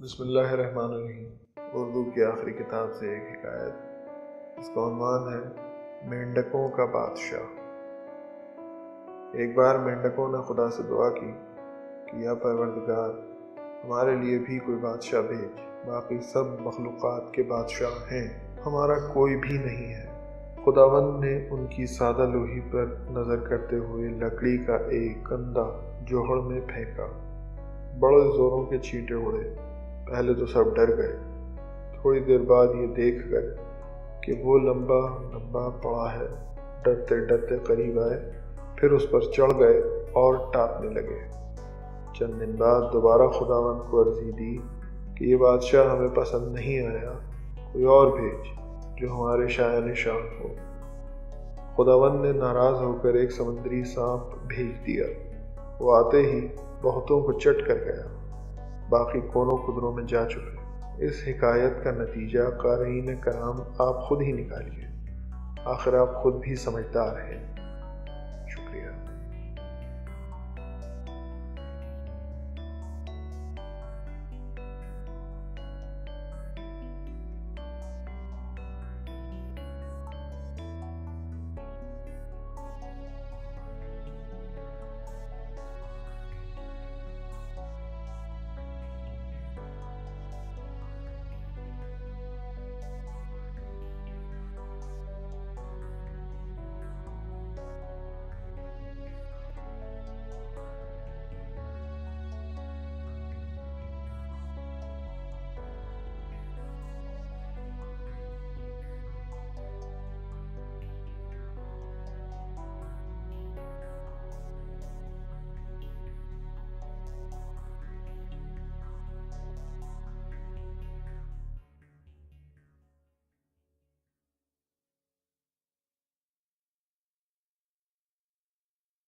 बिस्मिल्लाहिर्रहमानिर्रहीम। उर्दू की आखिरी किताब से एक हिकायत, इसका उन्वान है मेंढकों का बादशाह। एक बार मेंढकों ने खुदा से दुआ की कि या परवरदिगार, हमारे लिए भी कोई बादशाह भेज। बाकी सब मखलूक़ात के बादशाह हैं, हमारा कोई भी नहीं है। खुदावंद ने उनकी सादा लोही पर नज़र करते हुए लकड़ी का एक कंधा जोहड़ में फेंका। बड़े ज़ोरों के छींटे उड़े। पहले तो सब डर गए। थोड़ी देर बाद ये देख कर कि वो लंबा लंबा पड़ा है, डरते डरते करीब आए, फिर उस पर चढ़ गए और टापने लगे। चंद दिन बाद दोबारा खुदावंद को अर्जी दी कि ये बादशाह हमें पसंद नहीं आया, कोई और भेज जो हमारे शायान शान हो। खुदावंद ने नाराज़ होकर एक समुद्री सांप भेज दिया। वो आते ही बहुतों को चट कर गया, बाकी कोनों कुदरों में जा चुके। इस हिकायत का नतीजा क़ारीन कराम आप खुद ही निकालिए। आखिर आप खुद भी समझदार हैं।